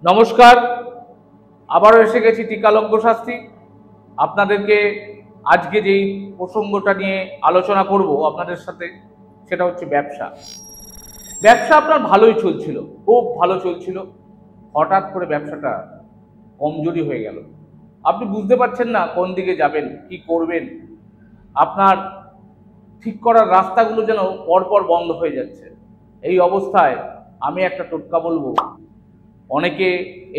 নমস্কার, আবারও এসে গেছি টিকালজ্ঞ শাস্ত্রী। আপনাদেরকে আজকে যেই প্রসঙ্গটা নিয়ে আলোচনা করব আপনাদের সাথে, সেটা হচ্ছে ব্যবসা। ব্যবসা আপনার ভালোই চলছিল, খুব ভালো চলছিল। হঠাৎ করে ব্যবসাটা কমজোরি হয়ে গেল। আপনি বুঝতে পারছেন না কোন দিকে যাবেন, কি করবেন। আপনার ঠিক করার রাস্তাগুলো যেন পরপর বন্ধ হয়ে যাচ্ছে। এই অবস্থায় আমি একটা টোটকা বলবো, অনেকে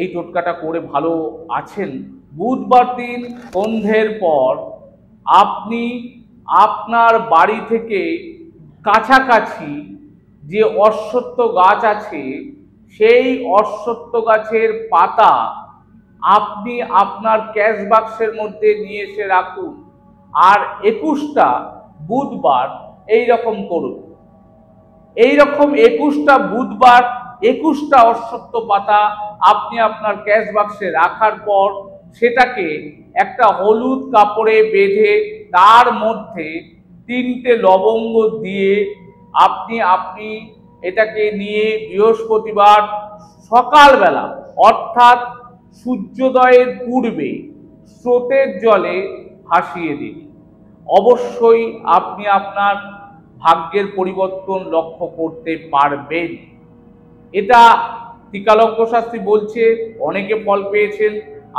এই টোটকাটা করে ভালো আছেন। বুধবার দিন সন্ধ্যের পর আপনি আপনার বাড়ি থেকে কাছাকাছি যে অশ্বত্থ গাছ আছে, সেই অশ্বত্থ গাছের পাতা আপনি আপনার ক্যাশ বাক্সের মধ্যে নিয়ে এসে রাখুন। আর 21টা বুধবার এই রকম করুন। এইরকম 21টা বুধবার 21টা অশ্বত্থ পাতা আপনি আপনার ক্যাশ বাক্সে রাখার পর সেটাকে একটা হলুদ কাপড়ে বেঁধে তার মধ্যে 3টে লবঙ্গ দিয়ে আপনি এটাকে নিয়ে বৃহস্পতিবার সকালবেলা অর্থাৎ সূর্যোদয়ের পূর্বে স্রোতের জলে ভাসিয়ে দিন। অবশ্যই আপনি আপনার ভাগ্যের পরিবর্তন লক্ষ্য করতে পারবেন। এটা টিকালজ্ঞ শাস্ত্রী বলছে, অনেকে ফল পেয়েছেন,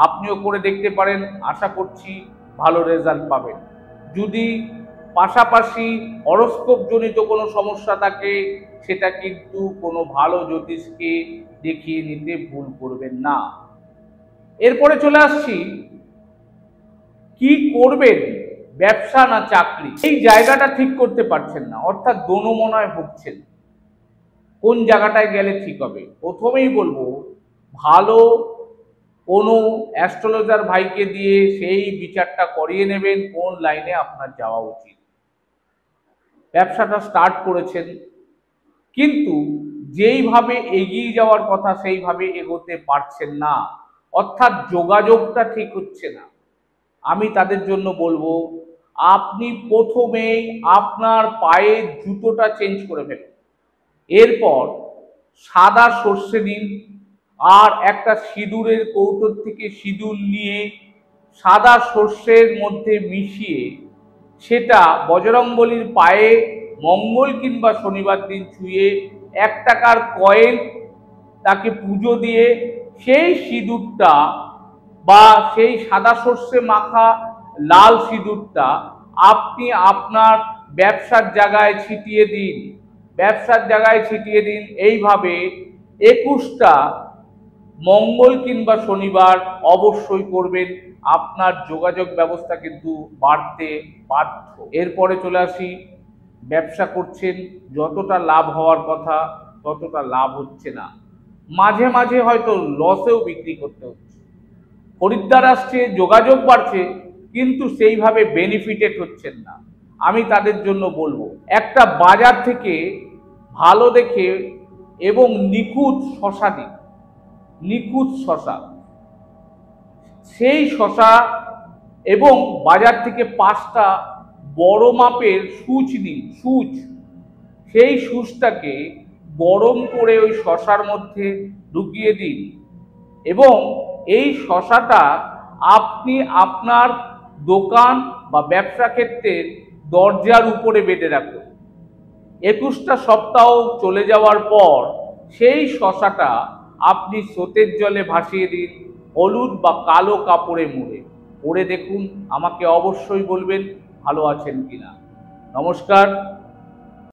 আপনিও করে দেখতে পারেন। আশা করছি ভালো রেজাল্ট পাবেন। যদি পাশাপাশি হরোস্কোপ জনিত কোনো সমস্যা থাকে, সেটা কিন্তু কোনো ভালো জ্যোতিষকে দেখিয়ে নিতে ভুল করবেন না। এরপরে চলে আসছি, কি করবেন, ব্যবসা না চাকরি। এই জায়গাটা ঠিক করতে পারছেন না, অর্থাৎ দোনোমনায় ভুগছেন। কোন জায়গাটায় গেলে ঠিক হবে? প্রথমেই বলবো, ভালো কোনো অ্যাস্ট্রোলজার ভাইকে দিয়ে সেই বিচারটা করিয়ে নেবেন কোন লাইনে আপনার যাওয়া উচিত। ব্যবসাটা স্টার্ট করেছেন, কিন্তু যেইভাবে এগিয়ে যাওয়ার কথা সেইভাবে এগোতে পারছেন না, অর্থাৎ যোগাযোগটা ঠিক হচ্ছে না। আমি তাদের জন্য বলবো, আপনি প্রথমেই আপনার পায়ের জুতোটা চেঞ্জ করে ফেলুন। এরপর সাদা সর্ষে নিন, আর একটা সিঁদুরের কৌটোর থেকে সিঁদুর নিয়ে সাদা সর্ষের মধ্যে মিশিয়ে সেটা বজরংবলীর পায়ে মঙ্গল কিংবা শনিবার দিন ছুঁয়ে 1 টাকার কয়েন তাকে পুজো দিয়ে সেই সিঁদুরটা বা সেই সাদা সর্ষে মাখা লাল সিঁদুরটা আপনি আপনার ব্যবসার জায়গায় ছিটিয়ে দিন। ব্যবসার জায়গায় ছিটিয়ে দিন। এইভাবে 21টা মঙ্গল কিংবা শনিবার অবশ্যই করবেন। আপনার যোগাযোগ ব্যবস্থা কিন্তু বাড়তে বাধ্য। এরপরে চলে আসি, ব্যবসা করছেন, যতটা লাভ হওয়ার কথা ততটা লাভ হচ্ছে না। মাঝে মাঝে হয়তো লসেও বিক্রি করতে হচ্ছে। খরিদ্দার আসছে, যোগাযোগ বাড়ছে, কিন্তু সেইভাবে বেনিফিটেড হচ্ছেন না। আমি তাদের জন্য বলবো, একটা বাজার থেকে ভালো দেখে এবং নিখুঁত শশা দিন। নিখুঁত শশা, সেই শশা, এবং বাজার থেকে 5টা বড় মাপের সুচ নিন। সুচ, সেই সুচটাকে গরম করে ওই শশার মধ্যে ঢুকিয়ে দিন এবং এই শশাটা আপনি আপনার দোকান বা ব্যবসা ক্ষেত্রের দরজার উপরে বেঁধে রাখুন। 21টা সপ্তাহ চলে যাওয়ার পর সেই শশাটা আপনি স্রোতের জলে ভাসিয়ে দিন, হলুদ বা কালো কাপড়ে মুড়ে। পরে দেখুন, আমাকে অবশ্যই বলবেন ভালো আছেন কিনা। নমস্কার।